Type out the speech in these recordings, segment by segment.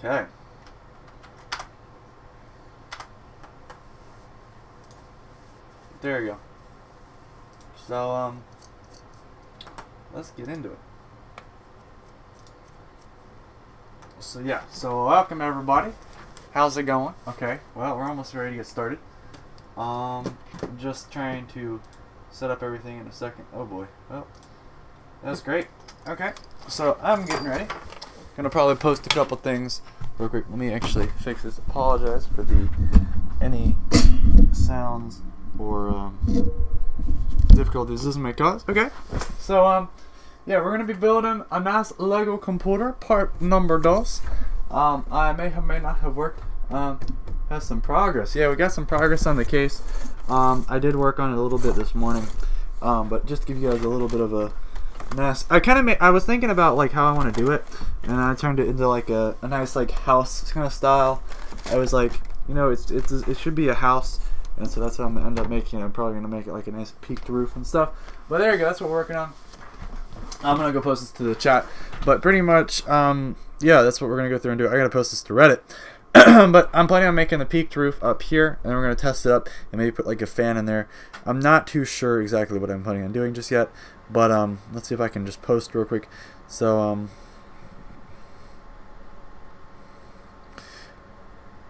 Okay. There you go. So, let's get into it. So yeah, so welcome everybody. How's it going? Okay, well, we're almost ready to get started. Just trying to set up everything in a second. Oh boy, well, that's great. Okay, so I'm getting ready. Gonna probably post a couple things real quick. Let me actually fix this. Apologize for any sounds or difficulties this may cause. Okay, so yeah, we're gonna be building a nice Lego computer, part number dos. I may or may not have worked. Has some progress. Yeah, we got some progress on the case. I did work on it a little bit this morning, but just to give you guys a little bit of a mess. I was thinking about like how I want to do it, and I turned it into like a nice like house kind of style. I was like, you know, it should be a house, and so that's what I'm gonna end up making. I'm probably gonna make it like a nice peaked roof and stuff. But there you go. That's what we're working on. I'm gonna go post this to the chat, but pretty much, yeah, that's what we're gonna go through and do. I gotta post this to Reddit, but I'm planning on making the peaked roof up here, and we're gonna test it up and maybe put like a fan in there. I'm not too sure exactly what I'm planning on doing just yet, but let's see if I can just post real quick. So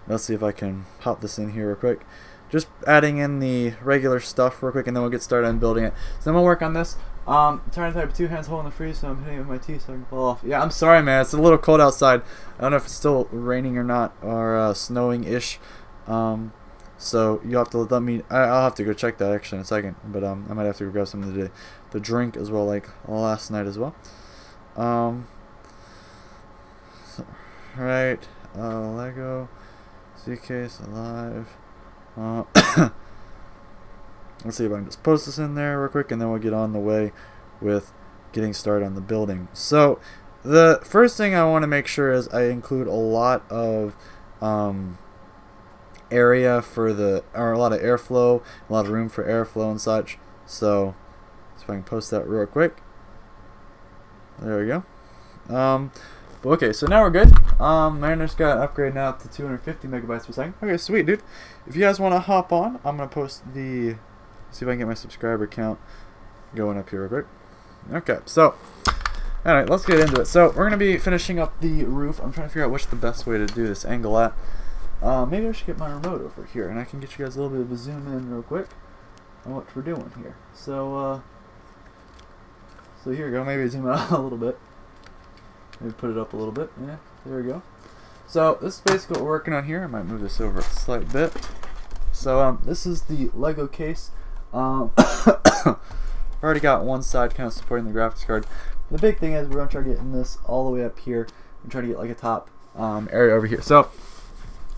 let's see if I can pop this in here real quick. Just adding in the regular stuff real quick, and then we'll get started on building it. So I'm gonna work on this. Trying to type 2 hands holding the freeze, so I'm hitting it with my teeth so I can fall off. Yeah, I'm sorry, man. It's a little cold outside. I don't know if it's still raining or not, or snowing-ish. So you have to let me. I'll have to go check that actually in a second. But I might have to go grab something to drink as well, like last night as well. Right. Lego, suitcase, alive. Let's see if I can just post this in there real quick, and then we'll get on the way with getting started on the building. So the first thing I want to make sure is I include a lot of area for or a lot of airflow, a lot of room for airflow and such. So if I can post that real quick. There we go. But okay, so now we're good. My internet's got an upgrade now to 250 megabytes per second. Okay, sweet, dude. If you guys want to hop on, I'm gonna post the. See if I can get my subscriber count going up here real quick. Okay, so alright, let's get into it. So we're gonna be finishing up the roof. I'm trying to figure out which the best way to do this angle at. Maybe I should get my remote over here, and I can get you guys a little bit of a zoom in real quick on what we're doing here. So so here we go. Maybe zoom out a little bit. Maybe put it up a little bit. Yeah, there we go. So this is basically what we're working on here. I might move this over a slight bit. So this is the Lego case. I've already got one side kind of supporting the graphics card. The big thing is we're going to try getting this all the way up here and try to get like a top area over here. So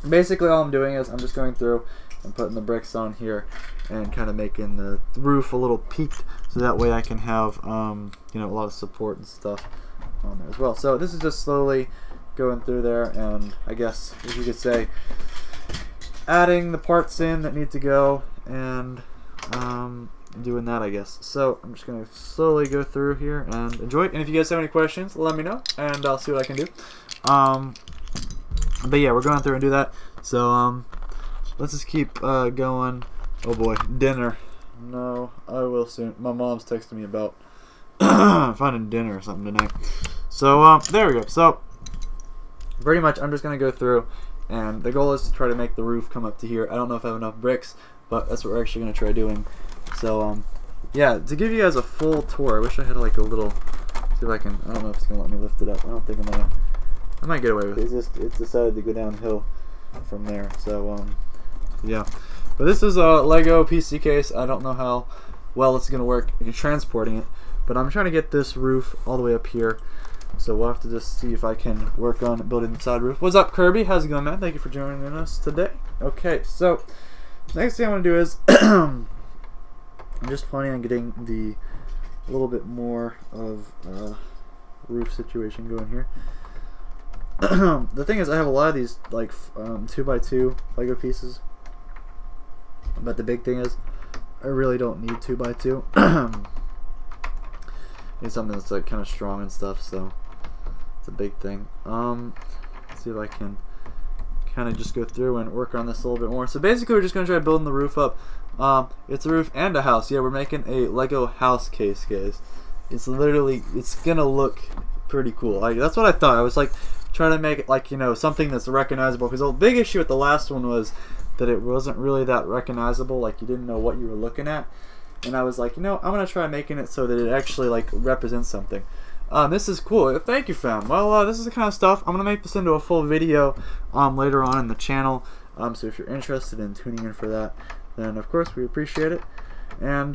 basically all I'm doing is I'm just going through and putting the bricks on here and kind of making the roof a little peaked, so that way I can have you know, a lot of support and stuff on there as well. So this is just slowly going through there, and I guess as you could say, adding the parts in that need to go, and doing that, I guess. So I'm just gonna slowly go through here and enjoy it. And if you guys have any questions, let me know, and I'll see what I can do. But yeah, we're going through and do that. So let's just keep going. Oh boy, dinner. No, I will soon. My mom's texting me about finding dinner or something tonight. So there we go. So pretty much I'm just gonna go through, and the goal is to try to make the roof come up to here. I don't know if I have enough bricks, but that's what we're actually gonna try doing. So yeah, to give you guys a full tour, I wish I had like a little. See if I can. I don't know if it's gonna let me lift it up. I don't think I'm gonna. I might get away with it. It's decided to go downhill from there. So yeah. But this is a Lego PC case. I don't know how well it's gonna work in transporting it, but I'm trying to get this roof all the way up here. So we'll have to just see if I can work on building the side roof. What's up, Kirby? How's it going, man? Thank you for joining us today. Okay, so next thing I want to do is I'm just planning on getting a little bit more of roof situation going here. The thing is, I have a lot of these like 2x2 Lego pieces, but the big thing is I really don't need 2x2. Need something that's like kind of strong and stuff, so it's a big thing. Let's see if I can kind of just go through and work on this a little bit more. So basically we're just going to try building the roof up. It's a roof and a house. Yeah, we're making a Lego house case, guys. It's literally, it's going to look pretty cool. Like, that's what I thought. I was like trying to make it like, you know, something that's recognizable, because the big issue with the last one was that it wasn't really that recognizable. Like, you didn't know what you were looking at. And I was like, you know, I'm going to try making it so that it actually like represents something. This is cool. Thank you, fam. Well, this is the kind of stuff. I'm going to make this into a full video later on in the channel. So if you're interested in tuning in for that, then of course we appreciate it. And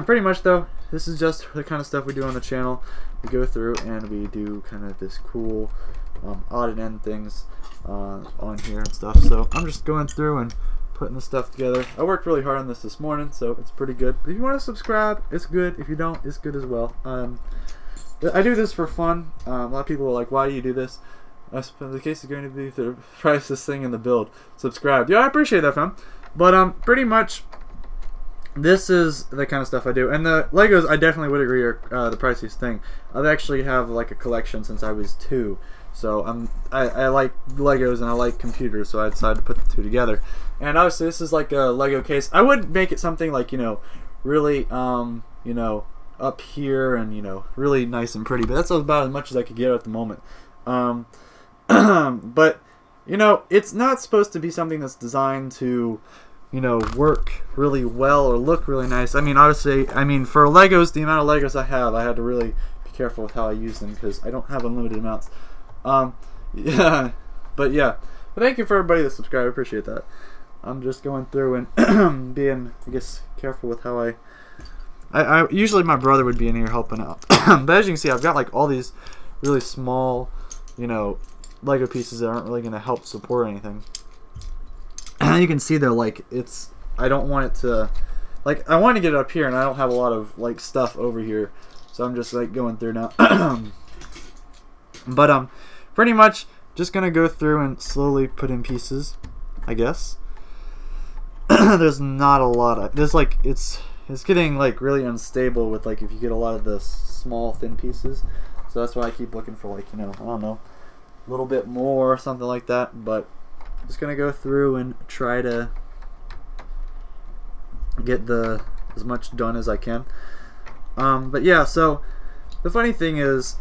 pretty much though, this is just the kind of stuff we do on the channel. We go through and we do kind of this cool odd and end things on here and stuff. So I'm just going through and putting this stuff together. I worked really hard on this morning, so it's pretty good. If you want to subscribe, it's good. If you don't, it's good as well. I do this for fun. A lot of people are like, why do you do this? The case is going to be the price this thing in the build. Subscribe. Yeah, I appreciate that, fam. But pretty much this is the kind of stuff I do. And the Legos, I definitely would agree, are the priciest thing. I actually have like a collection since I was 2. So I like Legos and I like computers, so I decided to put the two together. And obviously this is like a Lego case. I would make it something like, you know, really, you know, up here and, you know, really nice and pretty. But that's about as much as I could get at the moment. But, you know, it's not supposed to be something that's designed to, you know, work really well or look really nice. I mean, obviously, I mean, for Legos, the amount of Legos I had to really be careful with how I use them, because I don't have unlimited amounts. Yeah, but yeah. But thank you for everybody that subscribed. I appreciate that. I'm just going through and being, I guess, careful with how I usually my brother would be in here helping out. But as you can see, I've got like all these really small, you know, Lego pieces that aren't really going to help support anything. And you can see they're like, it's, I don't want it to, like, I want to get it up here and I don't have a lot of like stuff over here. So I'm just like going through now. But pretty much just gonna go through and slowly put in pieces, I guess. There's not a lot of, there's like, it's getting like really unstable with like if you get a lot of the small thin pieces. So that's why I keep looking for like, you know, I don't know, a little bit more or something like that. But just gonna go through and try to get as much done as I can. But yeah, so the funny thing is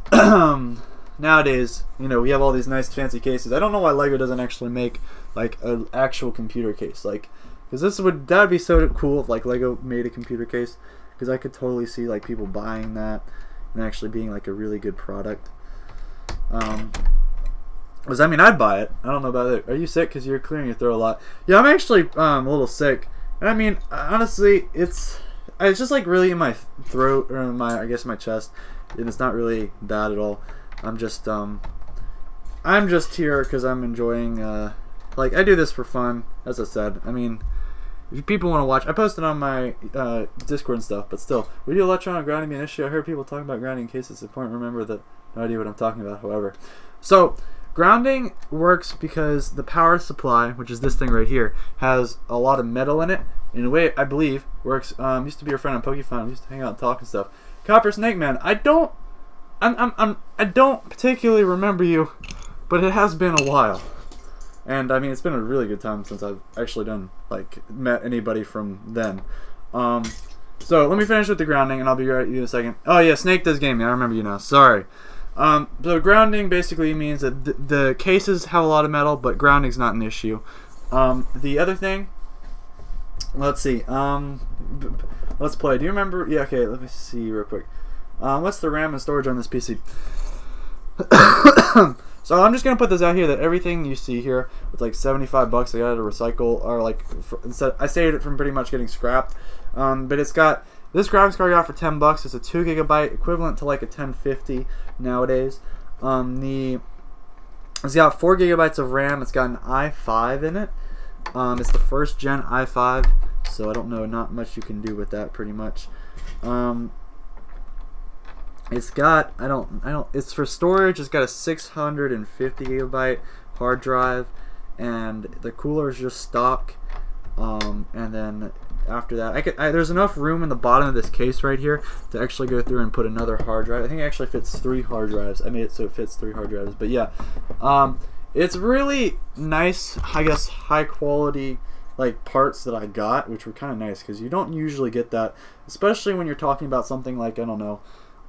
nowadays, you know, we have all these nice fancy cases. I don't know why Lego doesn't actually make like an actual computer case, like, because that would be so cool if like Lego made a computer case, because I could totally see like people buying that and actually being like a really good product. Because I mean, I'd buy it. I don't know about it. Are you sick? Because you're clearing your throat a lot. Yeah, I'm actually a little sick, and I mean, honestly, it's just like really in my throat or in my, I guess, my chest, and it's not really bad at all. I'm just here because I'm enjoying, like, I do this for fun, as I said. I mean, if people want to watch, I posted on my Discord and stuff, but still, would electronic grounding be an issue? I heard people talking about grounding in cases. It's important to remember that no idea what I'm talking about, however. So, grounding works because the power supply, which is this thing right here, has a lot of metal in it. In a way, I believe, works, used to be your friend on PokeFun, used to hang out and talk and stuff. Copper Snake Man, I don't particularly remember you, but it has been a while. And I mean, it's been a really good time since I've actually met anybody from then. So let me finish with the grounding and I'll be right with you in a second. Oh yeah, Snake does gaming, I remember you now, sorry. So grounding basically means that the cases have a lot of metal, but grounding's not an issue. The other thing, let's see, let's play. Do you remember? Yeah, okay, let me see real quick. What's the RAM and storage on this PC? So I'm just gonna put this out here that everything you see here with like 75 bucks I got to recycle, or like I saved it from pretty much getting scrapped. But it's got this graphics card I got for 10 bucks. It's a 2 GB, equivalent to like a 1050 nowadays. It's got 4 GB of RAM. It's got an i5 in it. It's the first gen i5, so I don't know, not much you can do with that pretty much. It's got, it's for storage. It's got a 650 GB hard drive, and the cooler is just stock. And then after that, there's enough room in the bottom of this case right here to actually go through and put another hard drive. I think it actually fits 3 hard drives. I made it so it fits 3 hard drives. But yeah, It's really nice, I guess, high quality like parts that I got, which were kind of nice because you don't usually get that, especially when you're talking about something like, I don't know,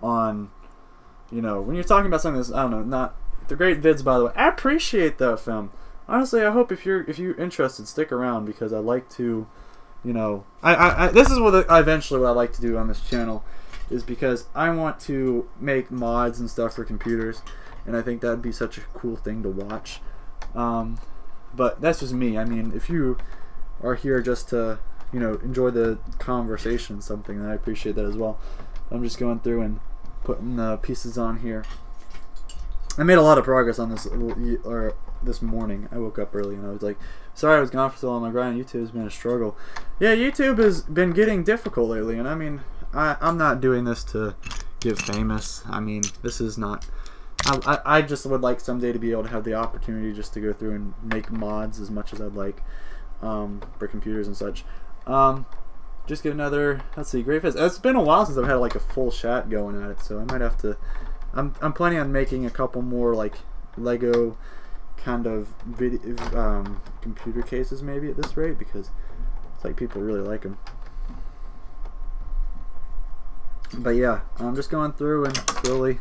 on, you know, when you're talking about something that's, I don't know, not the great vids, by the way. I appreciate that, fam. Honestly, I hope if you're interested, stick around, because I like to, you know, this is what eventually what I like to do on this channel, is because I want to make mods and stuff for computers, and I think that'd be such a cool thing to watch. But that's just me. I mean, if you are here just to, you know, enjoy the conversation, something, then I appreciate that as well. I'm just going through and putting the pieces on here. I made a lot of progress on this this morning. I woke up early and I was like, sorry I was gone for so long. My grind on YouTube has been a struggle. Yeah, YouTube has been getting difficult lately, and I mean, I'm not doing this to get famous. I mean, this is not... I just would like someday to be able to have the opportunity just to go through and make mods as much as I'd like for computers and such. Just get another, let's see, great fizz. It's been a while since I've had like a full chat going at it, so I might have to... I'm planning on making a couple more like Lego kind of computer cases maybe at this rate, because it's like people really like them. But yeah, I'm just going through and slowly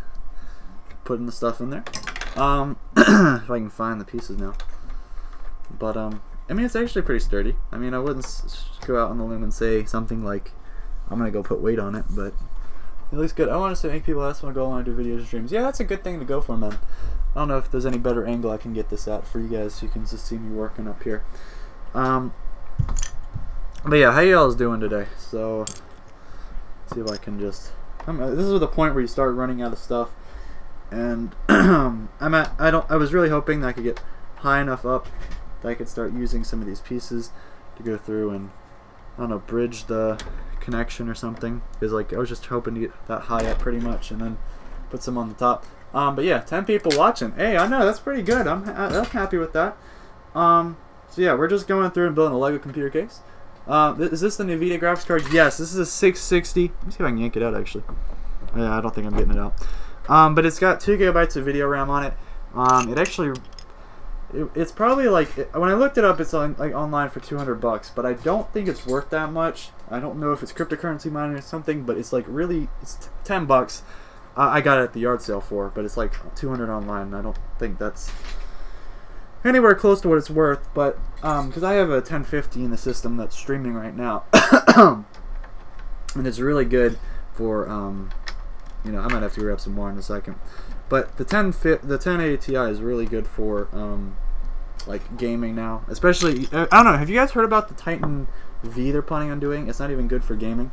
putting the stuff in there. If I can find the pieces now. But I mean, it's actually pretty sturdy. I mean, I wouldn't go out on the limb and say something like I'm gonna go put weight on it, but it looks good. I want to make people ask when I go on and do videos and streams. Yeah, that's a good thing to go for, man. I don't know if there's any better angle I can get this at for you guys, so you can just see me working up here. But yeah, how y'all doing today? So let's see if I can just... this is the point where you start running out of stuff, and I was really hoping that I could get high enough up that I could start using some of these pieces to go through and, I don't know, bridge the connection or something, because like I was just hoping to get that high up pretty much and then put some on the top. But yeah, 10 people watching. Hey, I know, that's pretty good. I'm happy with that. So yeah, we're just going through and building a Lego computer case. Is this the NVIDIA graphics card? Yes, this is a 660. Let me see if I can yank it out actually. Yeah, I don't think I'm getting it out. But it's got 2 gigabytes of video RAM on it. It actually, it's probably like, when I looked it up, it's on, like online for $200, but I don't think it's worth that much. I don't know if it's cryptocurrency mining or something, but it's like really, it's $10. I got it at the yard sale for, but it's like $200 online. I don't think that's anywhere close to what it's worth, but because I have a 1050 in the system that's streaming right now, and it's really good for you know, I might have to grab some more in a second, but the 1080 Ti is really good for like gaming now, especially. I don't know, have you guys heard about the Titan V they're planning on doing? It's not even good for gaming,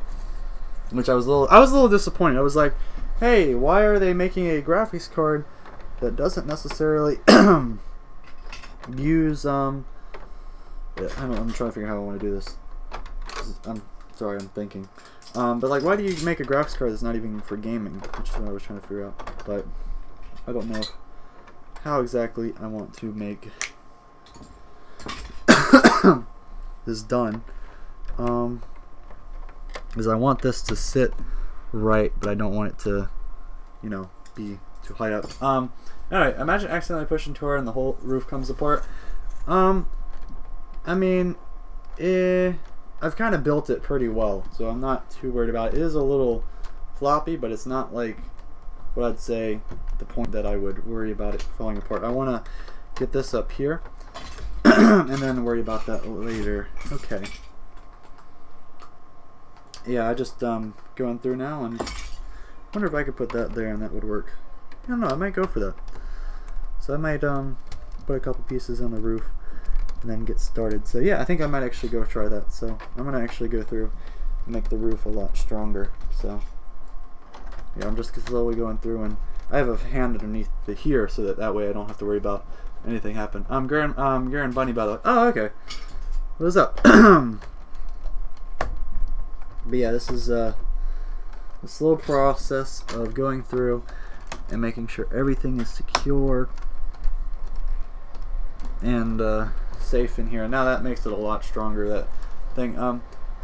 which I was a little disappointed. I was like, hey, why are they making a graphics card that doesn't necessarily use I'm trying to figure out how I want to do this. I'm sorry, I'm thinking. But like, why do you make a graphics card that's not even for gaming? Which is what I was trying to figure out. But I don't know how exactly I want to make this done. Because I want this to sit right, but I don't want it to, you know, be too high up. Alright, imagine accidentally pushing to her and the whole roof comes apart. I mean, I've kind of built it pretty well, so I'm not too worried about it. It is a little floppy, but it's not like what I'd say the point that I would worry about it falling apart. I want to get this up here and then worry about that later. Okay. Yeah, I just going through now and wonder if I could put that there and that would work. I don't know, I might go for that. So I might put a couple pieces on the roof and then get started. So yeah, I think I might actually go try that. So I'm gonna actually go through and make the roof a lot stronger. So yeah, I'm just slowly going through, and I have a hand underneath the here so that way I don't have to worry about anything happen. Garen Bunny, by the way. Oh, okay. What's up? But yeah, this is a slow process of going through and making sure everything is secure and safe in here. Now that makes it a lot stronger, that thing.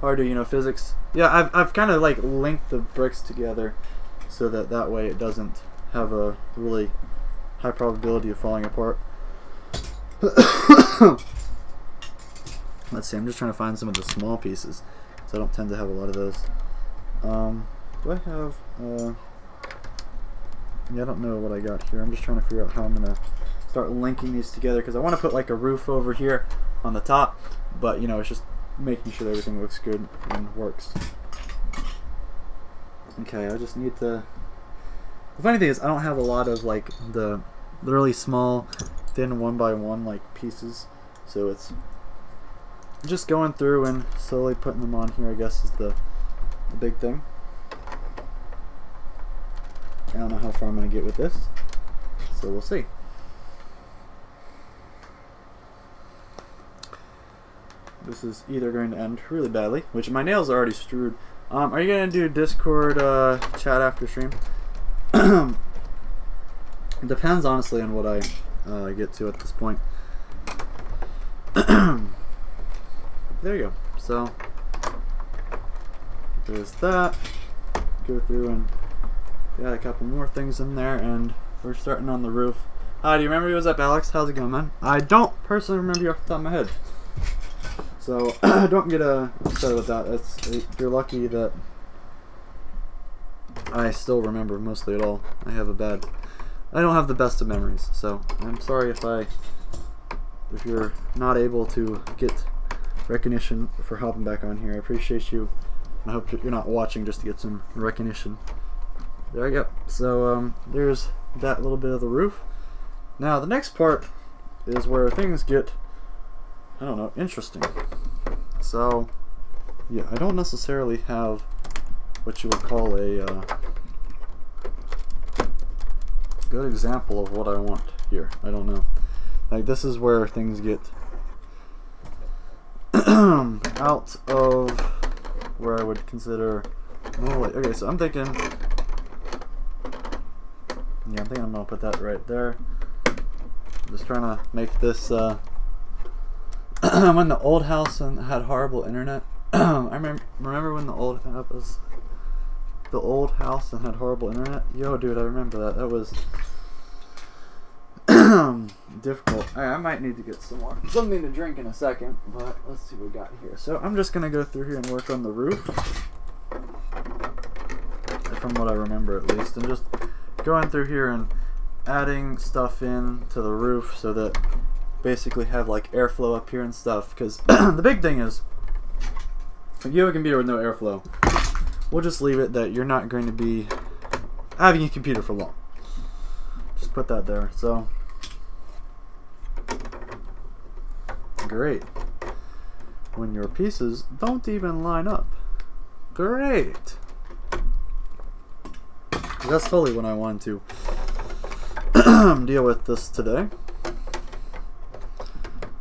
Hard to, you know, physics. Yeah, I've kind of like linked the bricks together so that way it doesn't have a really high probability of falling apart. Let's see, I'm just trying to find some of the small pieces, so I don't tend to have a lot of those. Do I have, yeah, I don't know what I got here. I'm just trying to figure out how I'm going to start linking these together, because I want to put like a roof over here on the top, but you know, it's just making sure that everything looks good and works. Okay, I just need to... The funny thing is, I don't have a lot of like the really small, thin 1x1 like pieces, so it's just going through and slowly putting them on here, I guess, is the big thing. I don't know how far I'm going to get with this, so we'll see. This is either going to end really badly, which my nails are already screwed. Are you going to do Discord chat after stream? It depends, honestly, on what I get to at this point. There you go. So there's that. Go through and got a couple more things in there, and we're starting on the roof. Do you remember what's up, Alex? How's it going, man? I don't personally remember you off the top of my head, so don't get upset with that. You're lucky that I still remember mostly at all. I don't have the best of memories, so I'm sorry if you're not able to get recognition for hopping back on here. I appreciate you, and I hope you're not watching just to get some recognition. There we go. So there's that little bit of the roof. Now the next part is where things get, I don't know, interesting. So yeah, I don't necessarily have what you would call a good example of what I want here. I don't know. Like, this is where things get out of where I would consider normally. Okay, so I'm thinking I'm gonna put that right there. I'm just trying to make this when the old house had horrible internet. I remember when the old house and had horrible internet. Yo, dude, I remember that. That was difficult. I might need to get something to drink in a second, but let's see what we got here. So I'm just gonna go through here and work on the roof, from what I remember at least, and just going through here and adding stuff in to the roof so that basically have like airflow up here and stuff. Because the big thing is, if you have a computer with no airflow, we'll just leave it that you're not going to be having a computer for long. Just put that there. So great. When your pieces don't even line up. Great. That's totally what I wanted to deal with this today.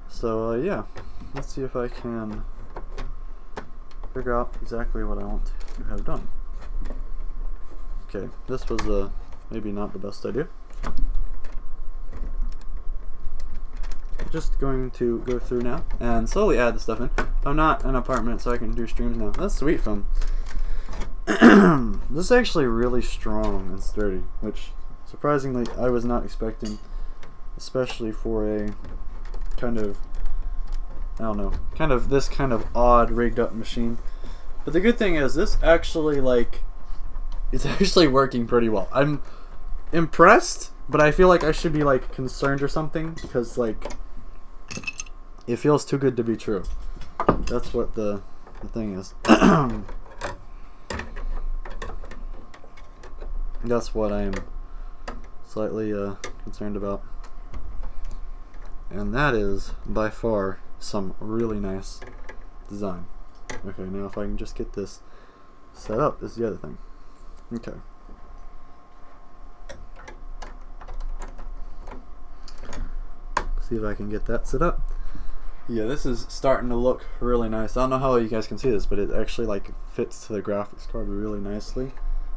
So yeah, let's see if I can figure out exactly what I want to have done. Okay, this was maybe not the best idea. Just going to go through now and slowly add the stuff in. I'm not in an apartment, so I can do streams now. That's sweet fun. This is actually really strong and sturdy, which surprisingly I was not expecting, especially for a kind of, I don't know, this kind of odd rigged up machine. But the good thing is this actually, like, it's actually working pretty well. I'm impressed, but I feel like I should be like concerned or something, because like it feels too good to be true. That's what the thing is. That's what I am slightly concerned about. And that is by far some really nice design. Okay, now if I can just get this set up is the other thing. Okay. See if I can get that set up. Yeah, this is starting to look really nice. I don't know how you guys can see this, but it actually like fits to the graphics card really nicely.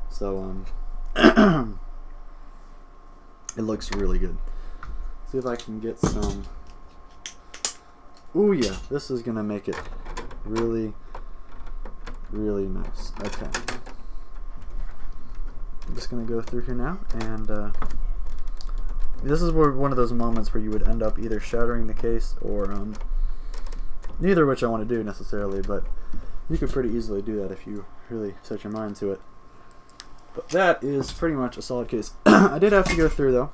So it looks really good. See if I can get some. Ooh yeah, this is gonna make it really, really nice. Okay. I'm just gonna go through here now and this is one of those moments where you would end up either shattering the case or neither of which I want to do necessarily, but you could pretty easily do that if you really set your mind to it. But that is pretty much a solid case. I did have to go through though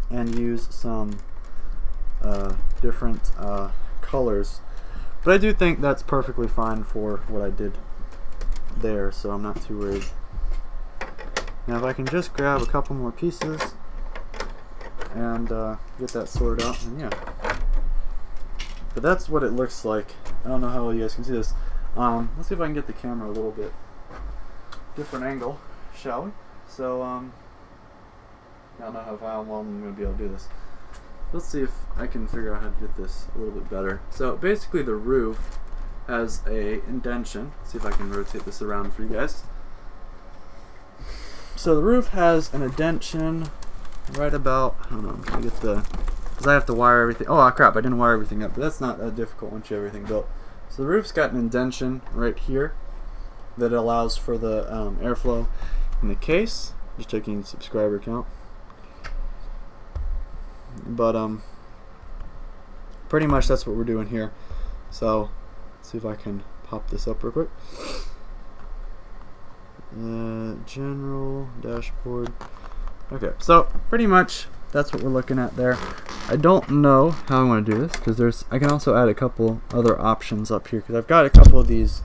and use some different colors, but I do think that's perfectly fine for what I did there, so I'm not too worried. Now if I can just grab a couple more pieces and get that sorted out, and yeah. But that's what it looks like. I don't know how well you guys can see this. Let's see if I can get the camera a little bit different angle, shall we? So I don't know how long I'm going to be able to do this. Let's see if I can figure out how to get this a little bit better. So basically the roof has a indentation. Let's see if I can rotate this around for you guys. So the roof has an indentation right about, I don't know, I'm trying to get the, because I have to wire everything. Oh crap, I didn't wire everything up, but that's not that difficult once you have everything built. So the roof's got an indentation right here that allows for the airflow in the case. Just checking subscriber count. But pretty much that's what we're doing here. So let's see if I can pop this up real quick. General dashboard. Okay, so pretty much that's what we're looking at there. I don't know how I want to do this because I can also add a couple other options up here because I've got a couple of these,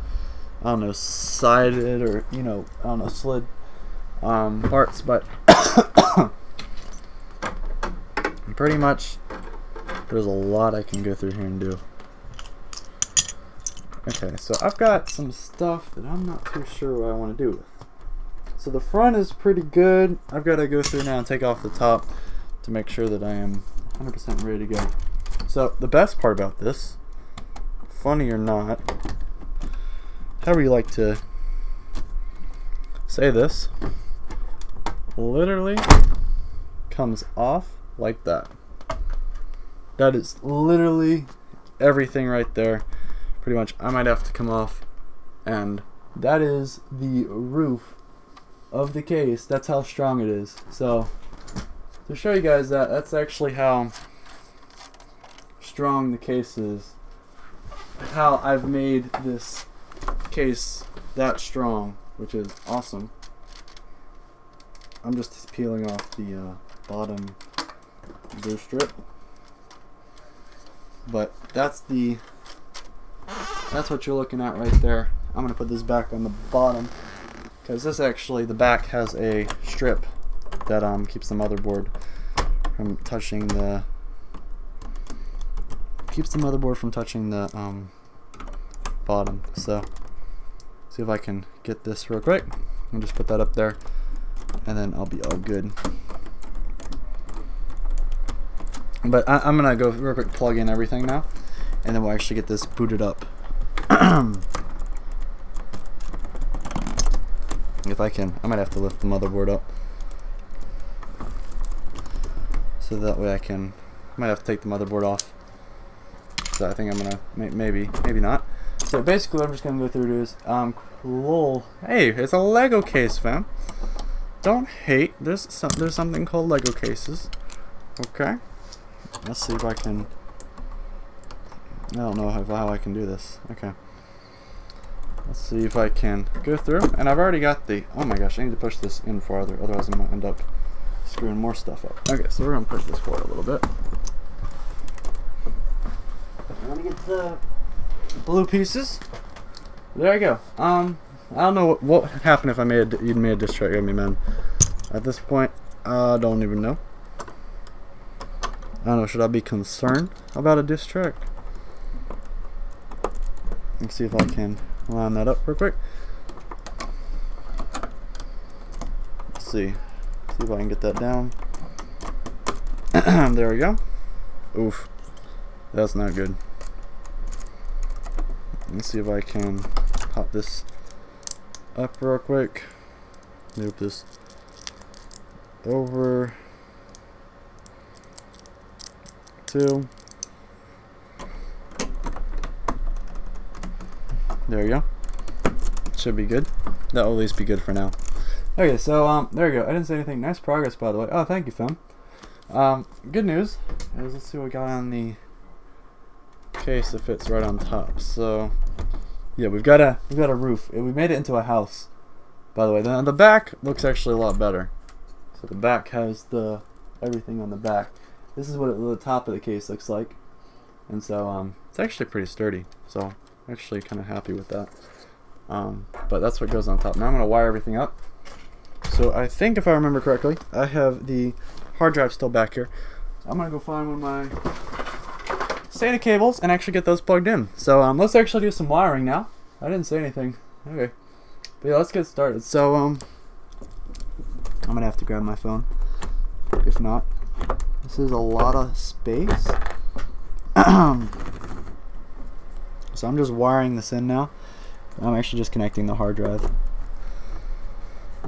I don't know, sided or, you know, I don't know, slid parts, but pretty much there's a lot I can go through here and do. Okay, so I've got some stuff that I'm not too sure what I want to do with. So the front is pretty good. I've got to go through now and take off the top to make sure that I am 100% ready to go. So the best part about this, funny or not, however you like to say this, literally comes off like that. That is literally everything right there. Pretty much I might have to come off, and that is the roof of the case. That's how strong it is. So to show you guys that, that's actually how strong the case is, how I've made this case that strong, which is awesome. I'm just peeling off the bottom glue strip, but that's what you're looking at right there. I'm gonna put this back on the bottom because this actually, the back has a strip that keeps the motherboard from touching the bottom. So see if I can get this real quick and just put that up there, and then I'll be all good. But I'm gonna go real quick, plug in everything now, and then we'll actually get this booted up. If I can, I might have to lift the motherboard up, so that way I might have to take the motherboard off. So I think I'm gonna, maybe not. So basically what I'm just gonna go through is, cool. Hey, it's a Lego case, fam. Don't hate. There's something called Lego cases. Okay. Let's see if I can. I don't know how I can do this. Okay. Let's see if I can go through. And I've already got the. Oh my gosh! I need to push this in farther, otherwise I'm gonna end up screwing more stuff up. Okay, so we're gonna push this forward a little bit. I'm gonna get the blue pieces. There I go. I don't know what would happen if you'd made a diss track of me, man. At this point, I don't even know. I don't know, should I be concerned about a diss track? Let's see if I can line that up real quick. Let's see if I can get that down. There we go. Oof, that's not good. Let's see if I can pop this up real quick. Move this over to. There you go. should be good. That will at least be good for now. Okay, so there you go. I didn't say anything. Nice progress, by the way. Oh, thank you, Fem. Good news is, let's see what we got on the case that fits right on top. So yeah, we've got a roof. We made it into a house, by the way. The back looks actually a lot better. So the back has everything on the back. This is what the top of the case looks like, and so it's actually pretty sturdy. So I'm actually kind of happy with that. But that's what goes on top. Now I'm gonna wire everything up. So I think, if I remember correctly, I have the hard drive still back here. I'm gonna go find one of my SATA cables and actually get those plugged in. So let's actually do some wiring now. I didn't say anything. Okay, but yeah, let's get started. So I'm gonna have to grab my phone. If not, this is a lot of space. So I'm just wiring this in now. I'm actually just connecting the hard drive.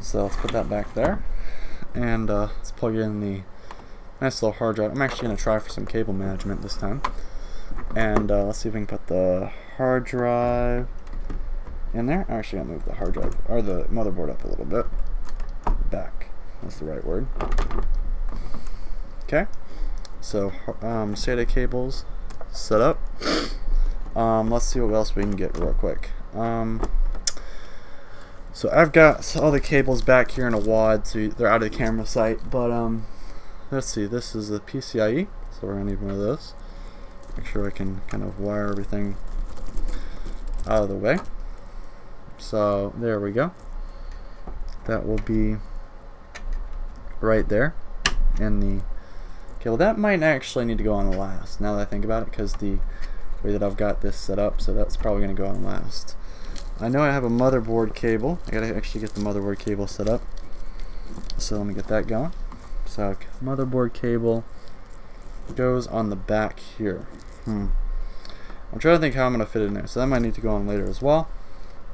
So let's put that back there, and let's plug in the nice little hard drive. I'm actually going to try for some cable management this time, and let's see if we can put the hard drive in there. I'm actually going to move the hard drive, or the motherboard, up a little bit. Back, that's the right word. Okay, so SATA cables set up. Let's see what else we can get real quick. So I've got all the cables back here in a wad, so they're out of the camera sight. But let's see, this is a PCIe, so we're gonna need one of those. Make sure I can kind of wire everything out of the way. So there we go. That will be right there in the cable. That might actually need to go on last, now that I think about it, because the way that I've got this set up, so that's probably going to go on last. I know I have a motherboard cable. I gotta actually get the motherboard cable set up. So let me get that going. So motherboard cable goes on the back here. I'm trying to think how I'm going to fit it in there. So that might need to go on later as well.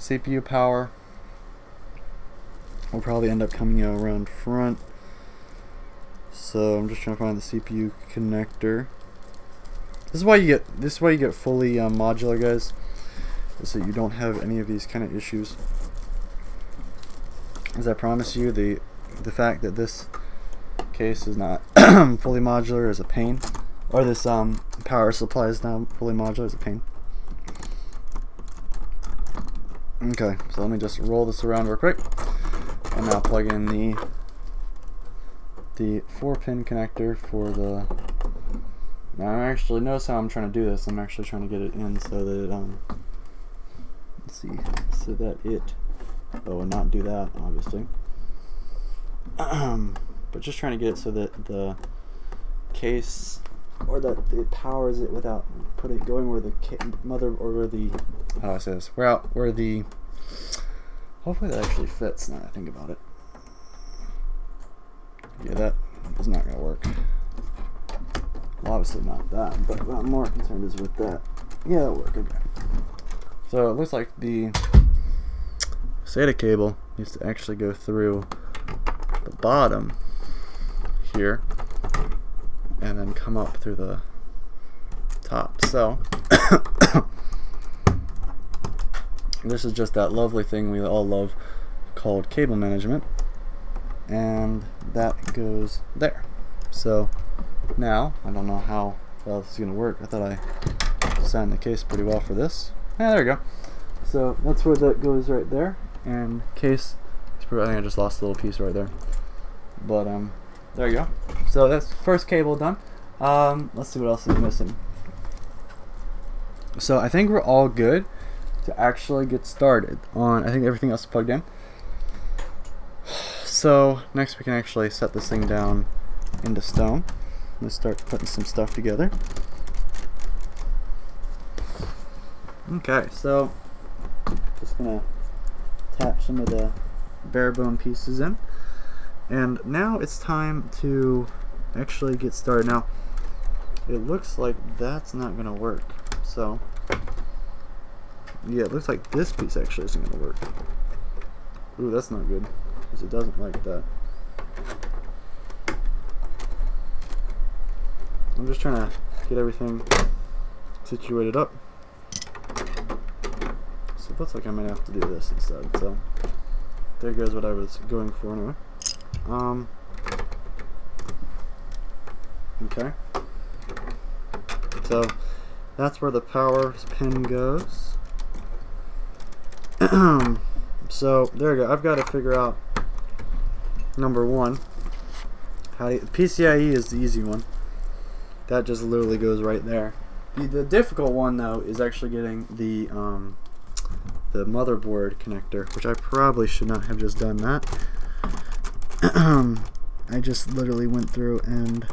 CPU power will probably end up coming out around front. So I'm just trying to find the CPU connector. This is why you get fully modular, guys, so you don't have any of these kind of issues. As I promise you, the fact that this case is not fully modular is a pain, or this power supply is not fully modular is a pain. Okay, so let me just roll this around real quick, and now plug in the 4-pin connector for the. Now I actually notice how I'm trying to do this. I'm actually trying to get it in so that it, let's see, so that it, oh, not do that obviously, but just trying to get it so that the case, or that it powers it without going where the mother, or where the, how do I say this, where the, hopefully that actually fits now that I think about it. Yeah, that is not going to work. Well, obviously not that, but what I'm more concerned is with that. Yeah, it'll work, okay. So it looks like the SATA cable needs to actually go through the bottom here and then come up through the top. So this is just that lovely thing we all love called cable management, and that goes there. So now, I don't know how well this is going to work. I thought I designed the case pretty well for this. Yeah, there we go. So that's where that goes right there. And case, I think I just lost a little piece right there. But there you go. So that's first cable done. Let's see what else is missing. So I think we're all good to actually get started on, I think everything else is plugged in. So next we can actually set this thing down into stone. Let's start putting some stuff together. Okay, so just gonna attach some of the bare bone pieces in, and now it's time to actually get started. Now it looks like that's not gonna work, so yeah, it looks like this piece actually isn't gonna work. Ooh, that's not good, because it doesn't like that. I'm just trying to get everything situated up. So looks like I might have to do this instead. So there goes what I was going for anyway. Okay. So that's where the power pin goes. So there we go. I've got to figure out number one. PCIe is the easy one. That just literally goes right there. The difficult one though is actually getting the motherboard connector, which I probably should not have just done that. I just literally went through and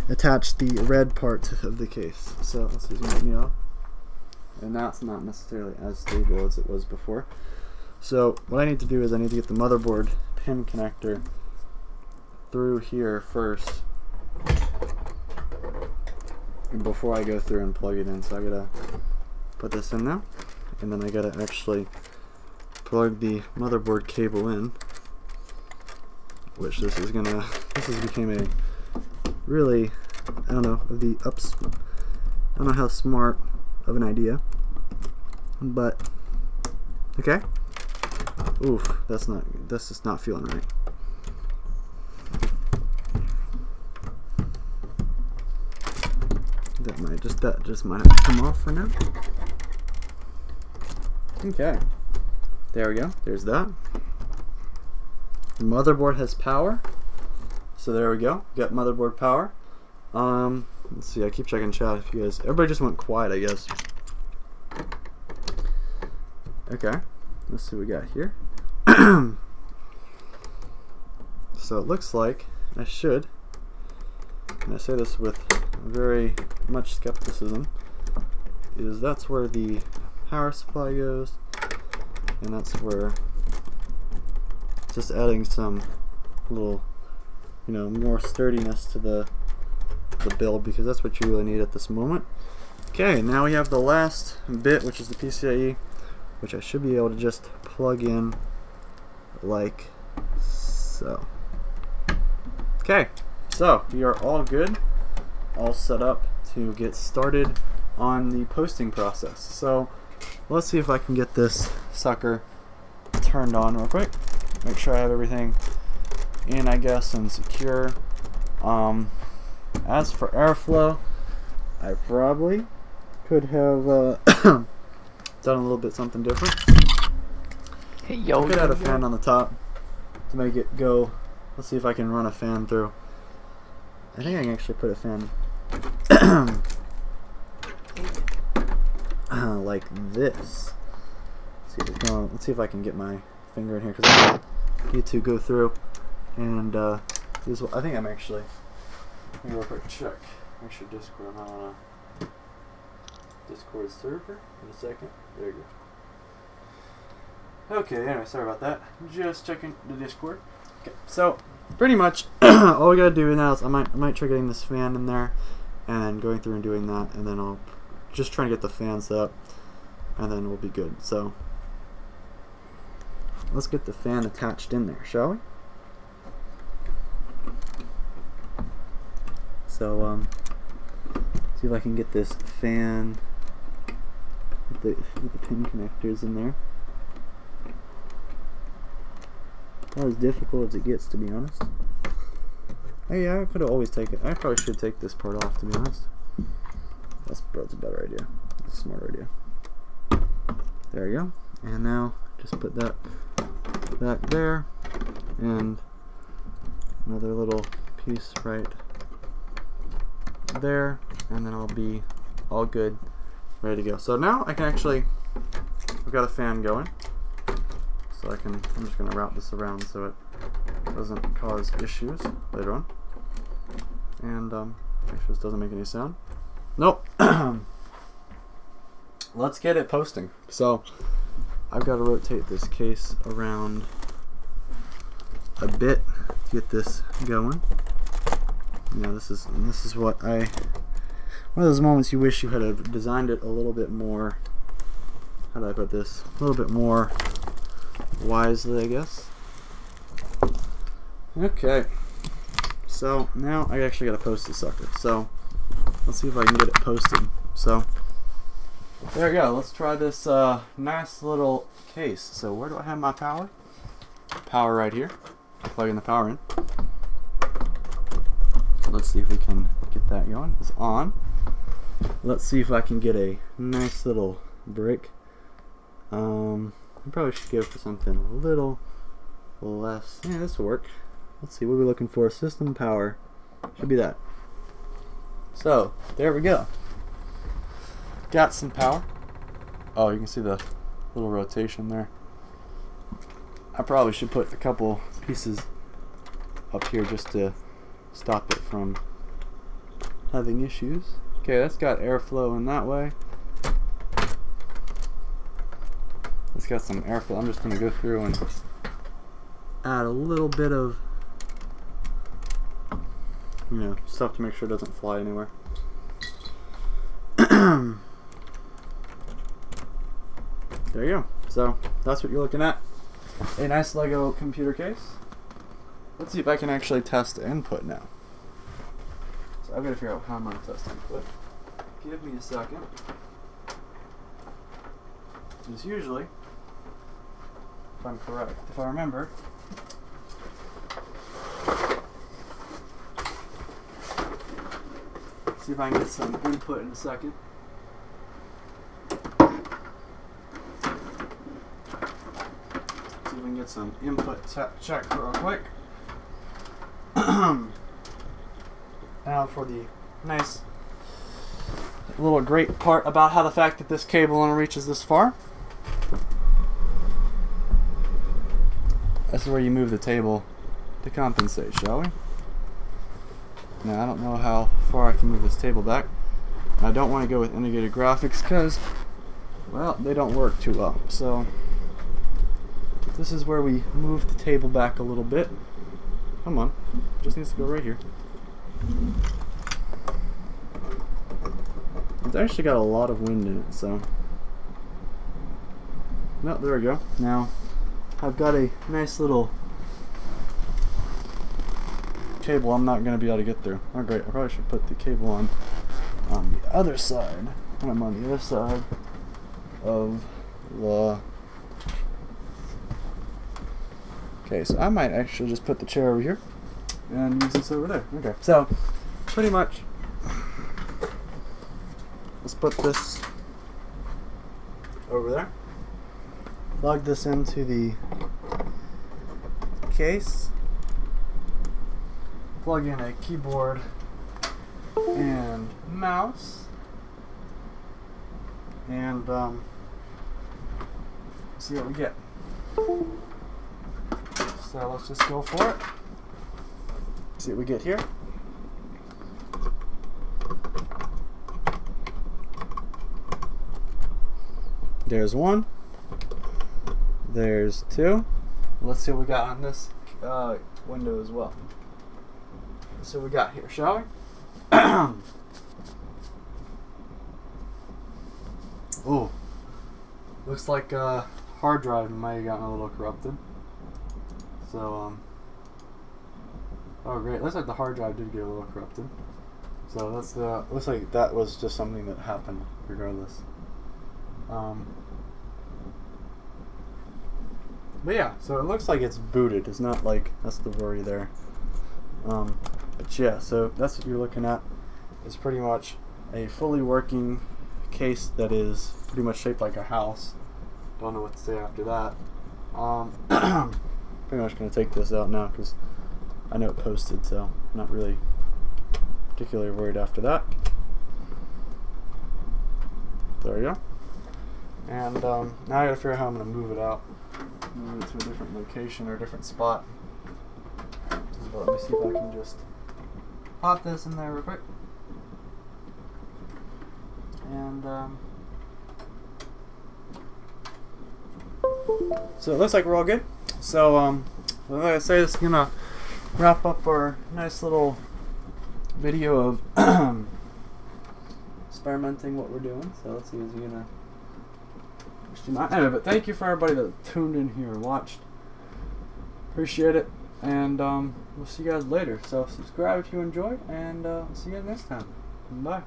attached the red part of the case. So let's just get me off. And that's not necessarily as stable as it was before. So what I need to do is I need to get the motherboard pin connector through here first before I go through and plug it in. So I gotta put this in now, and then I gotta actually plug the motherboard cable in, which this has became a really, I don't know how smart of an idea, but okay. Oof, that's just not feeling right. That just might have to come off for now. Okay. There we go. There's that. The motherboard has power. So there we go. Got motherboard power. Let's see, I keep checking chat if you guys, everybody just went quiet, I guess. Okay. Let's see what we got here. So it looks like I should, and I say this with very much skepticism, is that's where the power supply goes, and that's where just adding some little, more sturdiness to the build, because that's what you really need at this moment. Okay, now we have the last bit, which is the PCIe, which I should be able to just plug in like so. Okay, so we are all good, all set up to get started on the posting process. So let's see if I can get this sucker turned on real quick. Make sure I have everything in, I guess, and secure. As for airflow, I probably could have done a little bit something different. Hey, yo, I could add a fan on the top to make it go. Let's see if I can run a fan through. I think I can actually put a fan like this. Let's see if I can get my finger in here, because I need to go through and I think I'm actually. Let me real quick check. Make sure Discord. I'm on a Discord server in a second. There you go. Okay, anyway, sorry about that. Just checking the Discord. Okay, so pretty much all we gotta do now is I might try getting this fan in there, and then going through and doing that, and then I'll just try to get the fan set up, and then we'll be good. So let's get the fan attached in there, shall we? So see if I can get this fan with the pin connectors in there. Not as difficult as it gets, to be honest. Hey, yeah, I could always take it. I probably should take this part off, to be honest. That's a better idea. That's a smarter idea. There we go. And now just put that back there, and another little piece right there, and then I'll be all good, ready to go. So now I can actually, I've got a fan going, so I'm just going to route this around so it doesn't cause issues later on. And make sure this doesn't make any sound. Nope. Let's get it posting. So I've got to rotate this case around a bit to get this going. This is what one of those moments you wish you had designed it a little bit more, how do I put this, a little bit more wisely, I guess. Okay, so now I actually got to post this sucker. So let's see if I can get it posted. So There we go. Let's try this nice little case. So where do I have my power? Power right here. Plugging the power in. Let's see if we can get that going. It's on. Let's see if I can get a nice little break. I probably should go for something a little less. Yeah, this will work. Let's see, what are we looking for? System power. Should be that. So, there we go. Got some power. Oh, you can see the little rotation there. I probably should put a couple pieces up here just to stop it from having issues. Okay, that's got airflow in that way. It's got some airflow. I'm just going to go through and add a little bit of, you know, stuff to make sure it doesn't fly anywhere. There you go. So that's what you're looking at. A nice Lego computer case. Let's see if I can actually test input now. So I've got to figure out how I'm going to test input. Give me a second. Because usually, if I'm correct, if I remember, see if I can get some input in a second. See if we can get some input check real quick. Now for the nice little great part about how the fact that this cable only reaches this far. This is where you move the table to compensate, shall we? Now I don't know how far I can move this table back. I don't want to go with integrated graphics because, well, they don't work too well. So this is where we move the table back a little bit. Come on, just needs to go right here. It's actually got a lot of wind in it, so. No, there we go. Now, I've got a nice little cable I'm not going to be able to get through. Oh great, I probably should put the cable on the other side. When I'm on the other side of the... Okay, so I might actually just put the chair over here and use this over there. Okay, so pretty much, let's put this over there. Plug this into the case. Plug in a keyboard and mouse, and see what we get. So let's just go for it. See what we get here. There's one. There's two. Let's see what we got on this window as well. Let's see what we got here, shall we? Oh, looks like hard drive might have gotten a little corrupted. So, oh great, looks like the hard drive did get a little corrupted. So that's looks like that was just something that happened regardless. But yeah, so it looks like it's booted. It's not like, that's the worry there. But yeah, so that's what you're looking at. It's pretty much a fully working case that is pretty much shaped like a house. Don't know what to say after that. Pretty much going to take this out now because I know it posted, so I'm not really particularly worried after that. There we go. And now I got to figure out how I'm going to move it out. Move it to a different location or a different spot. But let me see if I can just pop this in there real quick. And so it looks like we're all good. So like I say, this is gonna wrap up our nice little video of experimenting what we're doing. So let's see, is he gonna... Anyway, but thank you for everybody that tuned in here and watched. Appreciate it, and we'll see you guys later. So subscribe if you enjoyed, and see you guys next time. Bye.